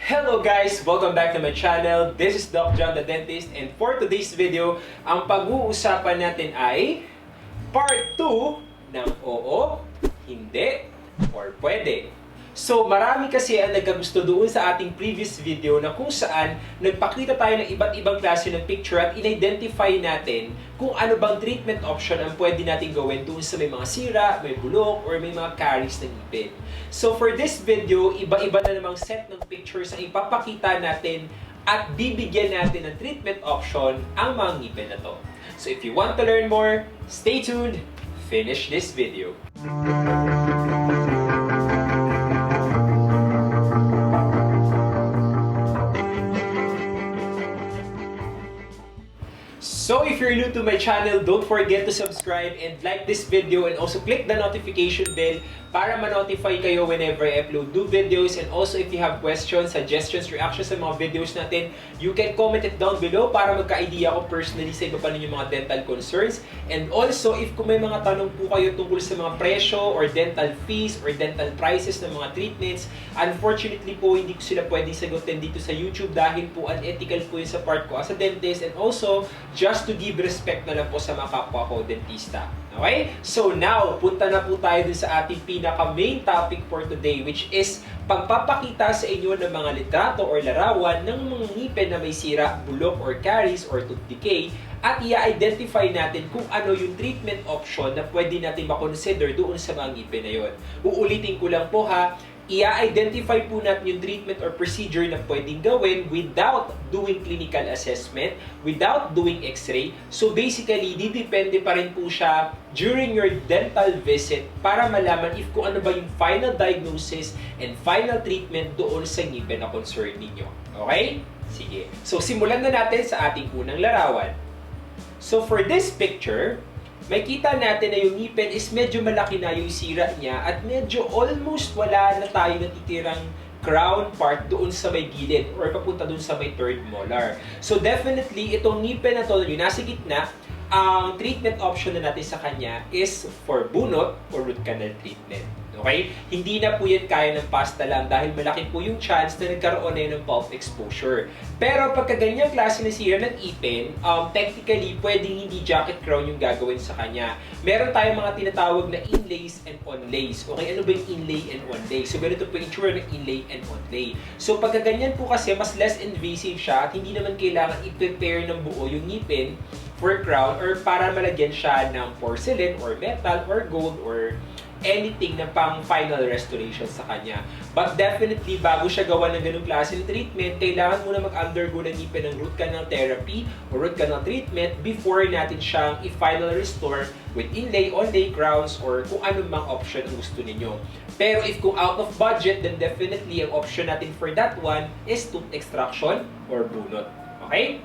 Hello guys! Welcome back to my channel. This is Doc John the Dentist, and for today's video, ang pag-uusapan natin ay Part 2 ng oo, hindi, or pwede. So marami kasi ang nagkagusto doon sa ating previous video na kung saan nagpakita tayo ng iba't ibang klase ng picture at in-identify natin kung ano bang treatment option ang pwede natin gawin doon sa may mga sira, may bulok, or may mga caries ng ngipin. So for this video, iba-iba na namang set ng pictures ang ipapakita natin at bibigyan natin ng treatment option ang mga ngipin na to. So if you want to learn more, stay tuned, finish this video. So if you're new to my channel, don't forget to subscribe and like this video and also click the notification bell para ma-notify kayo whenever I upload new videos. And also if you have questions, suggestions, reactions sa mga videos natin, you can comment it down below para magka-idea ako personally sa iba pa ninyong mga dental concerns. And also if kung may mga tanong po kayo tungkol sa mga presyo or dental fees or dental prices ng mga treatments, unfortunately po hindi ko sila pwedeng sagutin dito sa YouTube dahil po unethical po yun sa part ko as a dentist, and also just to give respect na lang po sa mga kapwa ko dentista. Okay? So now, punta na po tayo dun sa ating pinaka-main topic for today, which is pagpapakita sa inyo ng mga litrato or larawan ng mga ngipin na may sira, bulok, or caries, or tooth decay, at i-identify natin kung ano yung treatment option na pwede natin makonsider doon sa mga ngipin na yun. Uulitin ko lang po ha, i-identify po natin yung treatment or procedure na pwedeng gawin without doing clinical assessment, without doing x-ray. So basically, didepende pa rin po siya during your dental visit para malaman if kung ano ba yung final diagnosis and final treatment doon sa ngipin na concern ninyo. Okay? Sige. So simulan na natin sa ating unang larawan. So for this picture, makita natin na yung ngipin is medyo malaki na yung sira niya at medyo almost wala na tayo natitirang crown part doon sa may gilid or papunta doon sa may third molar. So definitely, itong ngipin na to, yung nasa gitna, ang treatment option na natin sa kanya is for bunot or root canal treatment. Okay? Hindi na po yan kaya ng pasta lang dahil malaki po yung chance na nagkaroon na yun ng pulp exposure. Pero pagka ganyang klase na sira ng ipin, technically, pwedeng hindi jacket crown yung gagawin sa kanya. Meron tayong mga tinatawag na inlays and onlays. Okay, ano ba yung inlay and onlay? So, ganito po yung itsura ng inlay and onlay. So, pagka ganyan po kasi, mas less invasive siya at hindi naman kailangan i-prepare ng buo yung ngipin for crown or para malagyan siya ng porcelain or metal or gold or anything na pang final restoration sa kanya. But definitely, bago siya gawa ng ganung klase ng treatment, kailangan muna mag-undergo ng ngipin ng root canal therapy or root canal treatment before natin siyang i-final restore with inlay, onlay, crowns, or kung anong mang option ang gusto ninyo. Pero if kung out of budget, then definitely ang option natin for that one is tooth extraction or bunot. Okay?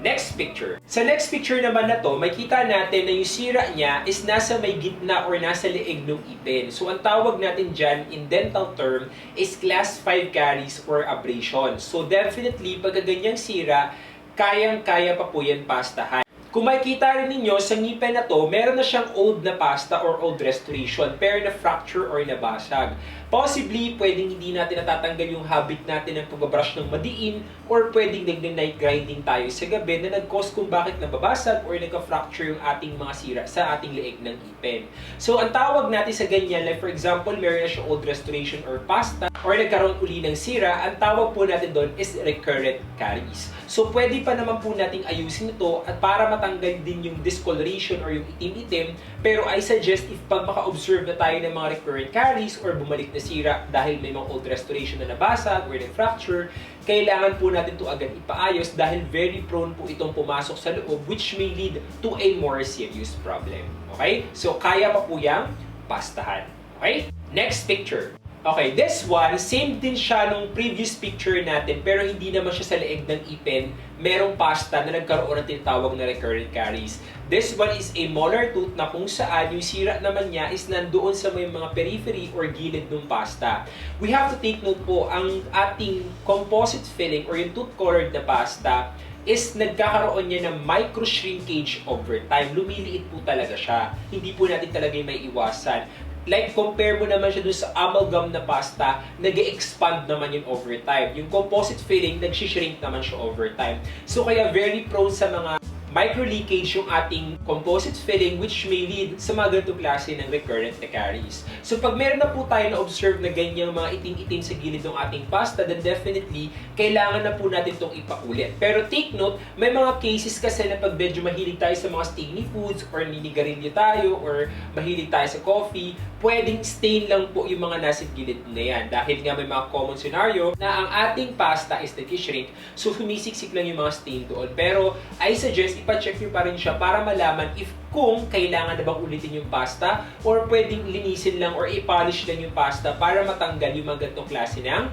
Next picture. Sa next picture naman na to, makita natin na yung sira niya is nasa may gitna or nasa leeg ng ipin. So, ang tawag natin dyan in dental term is class 5 caries or abrasion. So, definitely, pagka ganyang sira, kayang-kaya pa po yan pastahan. Kung makikita rin ninyo, sa ngipin na to, meron na siyang old na pasta or old restoration, pero na fracture or nabasag. Possibly, pwedeng hindi natin natatanggal yung habit natin ng pagbabrush ng madiin or pwedeng nag-night grinding tayo sa gabi na nag-cause kung bakit nababasag or nagka-fracture yung ating mga sira sa ating leeg ng ipin. So, ang tawag natin sa ganyan, like for example, meron na siyang old restoration or pasta or nagkaroon uli ng sira, ang tawag po natin doon is recurrent caries. So, pwede pa naman po nating ayusin ito at para matanggal din yung discoloration or yung itim-itim, pero I suggest if pag maka-observe na tayo ng mga recurrent caries or bumalik na sira dahil may mga old restoration na nabasag or na-fracture, kailangan po natin ito agad ipaayos dahil very prone po itong pumasok sa loob, which may lead to a more serious problem. Okay? So, kaya pa po yung pastahan. Okay? Next picture. Okay, this one, same din siya nung previous picture natin, pero hindi naman siya sa leeg ng ipin. Merong pasta na nagkaroon ng tinatawag na recurrent caries. This one is a molar tooth na kung saan yung sira naman niya is nandoon sa may mga periphery or gilid ng pasta. We have to take note po, ang ating composite filling or yung tooth-colored na pasta is nagkakaroon niya ng micro-shrinkage over time. Lumiliit po talaga siya. Hindi po natin talaga may iwasan. Like, compare mo naman siya dun sa amalgam na pasta, nag-expand naman yun over time. Yung composite filling, nag-shrink naman siya over time. So, kaya very prone sa mga micro-leakage yung ating composite filling, which may lead sa mga ganitong klase ng recurrent na caries. So, pag meron na po tayo na-observe na ganyang mga itim-itim sa gilid ng ating pasta, then definitely, kailangan na po natin itong ipaulit. Pero take note, may mga cases kasi na pag medyo mahilig tayo sa mga stainy foods, or ninigarilyo tayo, or mahilig tayo sa coffee, pwedeng stain lang po yung mga nasa gilid na yan. Dahil nga may mga common scenario na ang ating pasta is nag-shrink, so humisiksik lang yung mga stain doon. Pero I suggest ipa-check nyo pa rin siya para malaman if kung kailangan na bang ulitin yung pasta, or pwedeng linisin lang or i-polish lang yung pasta para matanggal yung mga ganitong klase ng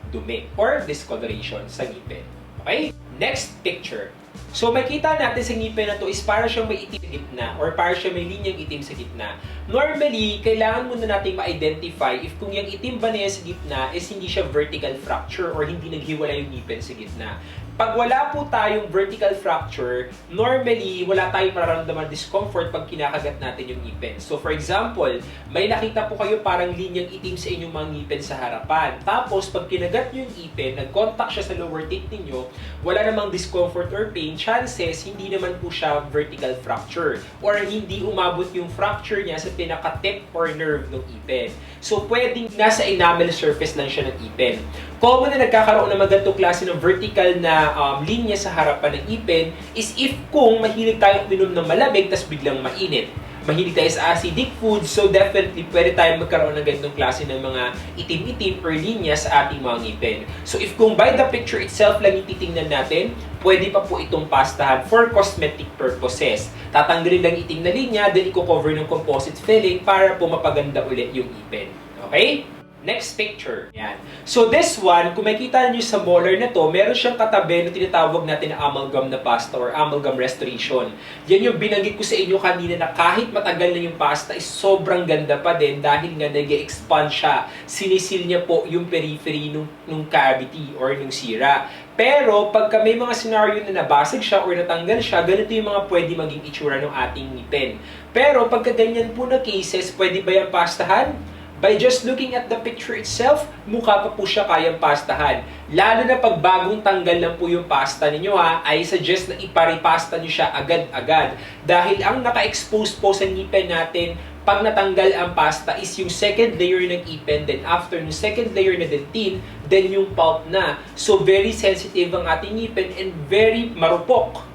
dumi or discoloration sa ngipin. Okay? Next picture. So, makita natin sa ngipin na to is para siyang may itim sa gitna or para siyang may linyang itim sa gitna. Normally, kailangan muna natin ma-identify if kung yung itim ba niya sa gitna is hindi siya vertical fracture or hindi naghiwala yung ngipin sa gitna. Pag wala po tayong vertical fracture, normally, wala tayong mararamdaman discomfort pag kinakagat natin yung ngipin. So, for example, may nakita po kayo parang linyang itim sa inyong mga ngipin sa harapan. Tapos, pag kinagat nyo yung ngipin, nag-contact siya sa lower teeth ninyo, wala namang discomfort or pain, chances, hindi naman po siya vertical fracture or hindi umabot yung fracture niya sa pinaka-tip or nerve ng ipin. So, pwedeng nasa enamel surface lang siya ng ipin. Common na nagkakaroon ng mga ganitong klase ng vertical na linya sa harapan ng ipin is if kung mahilig tayong minom ng malamig tas biglang mainit. Mahilig tayo sa acidic food, so definitely pwede tayong magkaroon ng ganitong klase ng mga itim-itim or linya sa ating mga ngipin. So if kung by the picture itself lang yung titingnan natin, pwede pa po itong pastahan for cosmetic purposes. Tatanggalin lang itim na linya, then i-cover ng composite filling para po mapaganda ulit yung ipin. Okay? Next picture. Yan. So this one, kung makikita niyo sa molar na to, meron siyang katabi na tinatawag natin na amalgam na pasta or amalgam restoration. Yan yung binanggit ko sa inyo kanina na kahit matagal na yung pasta is sobrang ganda pa din dahil nga nag-expand siya. Sinisil niya po yung periphery nung cavity or nung sira. Pero pagka may mga scenario na nabasag siya or natanggal siya, ganito yung mga pwede maging itsura ng ating ngipin. Pero pagka ganyan po na cases, pwede ba yung pastahan? By just looking at the picture itself, mukha pa po siya kayang pastahan. Lalo na pag bagong tanggal lang po yung pasta ninyo I suggest na iparipasta nyo siya agad-agad. Dahil ang naka-expose po sa ngipin natin, pag natanggal ang pasta is yung second layer ng ipin, then after yung second layer na dentin, then yung pulp na. So very sensitive ang ating ngipin and very marupok.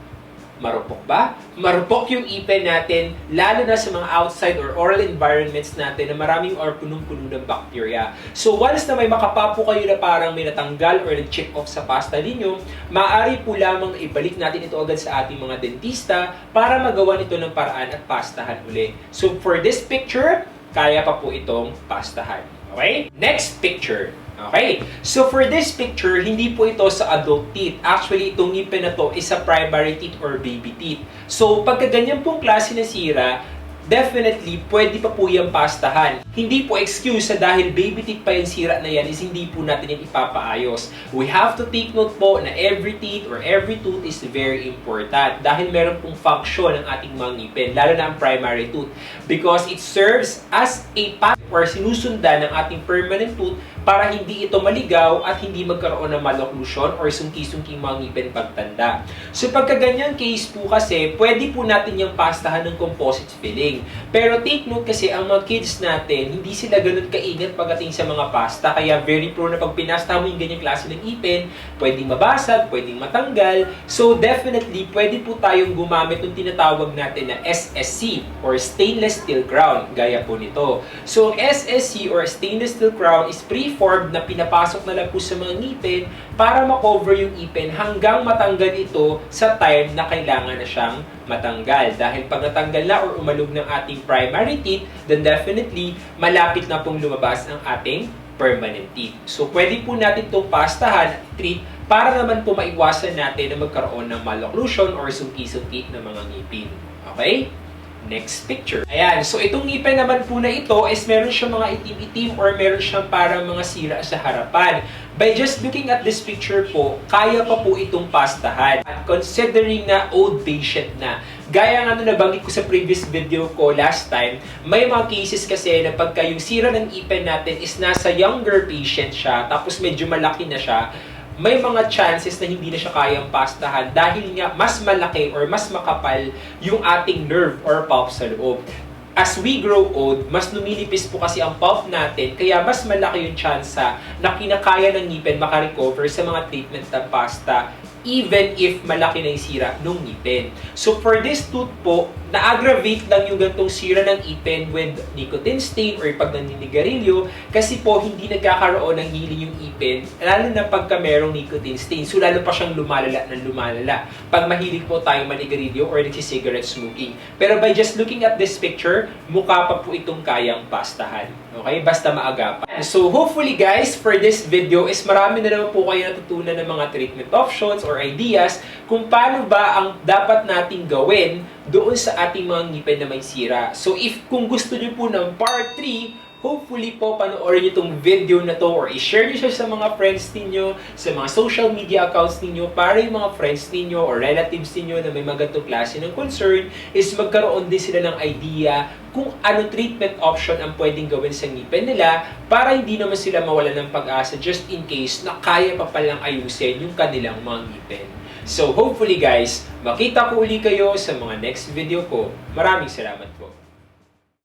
Marupok ba? Marupok yung ipin natin, lalo na sa mga outside or oral environments natin na maraming or punong-puno ng bacteria. So once na may makapapo kayo na parang may natanggal or nag-chip off sa pasta ninyo, maaari po lamang na ibalik natin ito agad sa ating mga dentista para magawa nito ng paraan at pastahan uli. So for this picture, kaya pa po itong pastahan. Okay? Next picture. Okay, so for this picture, hindi po ito sa adult teeth. Actually, itong ngipin na to is sa primary teeth or baby teeth. So, pagka ganyan pong klase na sira, definitely, pwede pa po yung pastahan. Hindi po excuse sa dahil baby teeth pa yung sira na yan is hindi po natin yung ipapaayos. We have to take note po na every teeth or every tooth is very important dahil meron pong function ng ating mga ngipin, lalo na ang primary tooth, because it serves as a path or sinusundan ng ating permanent tooth para hindi ito maligaw at hindi magkaroon ng malocclusion or sungki-sungking mga ngipin pagtanda. So pagka ganyan case po kasi, pwede po natin yung pastahan ng composite filling. Pero take note kasi ang mga kids natin, hindi sila ganun kaingat pagdating sa mga pasta. Kaya very prone na pag pinasta mo yung ganyang klase ng ipin, pwedeng mabasag, pwedeng matanggal. So definitely, pwede po tayong gumamit ng tinatawag natin na SSC or stainless steel crown, gaya po nito. So SSC or stainless steel crown is preformed na pinapasok na lang po sa mga ngipin para makover yung ipin hanggang matanggal ito sa time na kailangan na siyang matanggal. Dahil pag natanggal na or umalog ng ating primary teeth, then definitely malapit na pong lumabas ang ating permanent teeth. So pwede po natin itong pastahan at treat para naman po maiwasan natin na magkaroon ng malocclusion or sungki-sungki ng mga ngipin. Okay? Next picture. Ayan. So, itong ngipin naman po na ito is meron siyang mga itim-itim or meron siyang parang mga sira sa harapan. By just looking at this picture po, kaya pa po itong pastahan. At considering na old patient na, gaya nga nabanggit ko sa previous video ko last time, may mga cases kasi na pagka yung sira ng ngipin natin is nasa younger patient siya, tapos medyo malaki na siya, may mga chances na hindi na siya kayang pastahan dahil nga mas malaki or mas makapal yung ating nerve or pulp sa loob. As we grow old, mas lumilipis po kasi ang pulp natin, kaya mas malaki yung tsansa na kinakaya ng ngipin makarecover sa mga treatment na pasta, even if malaki na yung sira ng ngipin. So for this tooth po, na-aggravate lang yung gantong sira ng ngipin with nicotine stain or pag naninigarilyo, kasi po hindi nagkakaroon ng healing yung ngipin, lalo na pagka merong nicotine stain. So lalo pa siyang lumalala ng lumalala pag mahilig po tayong manigarilyo or nagsisigarette smoking. Pero by just looking at this picture, mukha pa po itong kayang pastahan. Okay? Basta maagapan. So hopefully guys, for this video is marami na naman po kayo natutunan ng mga treatment options or ideas kung paano ba ang dapat nating gawin doon sa ating mga ngipin na may sira. So kung gusto niyo po ng part 3, hopefully po panoorin niyo itong video na to or i-share niyo siya sa mga friends ninyo, sa mga social media accounts ninyo, para yung mga friends ninyo or relatives ninyo na may mga ganitong klase ng concern is magkaroon din sila ng idea kung ano treatment option ang pwedeng gawin sa ngipin nila para hindi naman sila mawalan ng pag-asa just in case na kaya pa palang ayusin yung kanilang mga ngipin. So hopefully guys, makita ko uli kayo sa mga next video ko. Maraming salamat.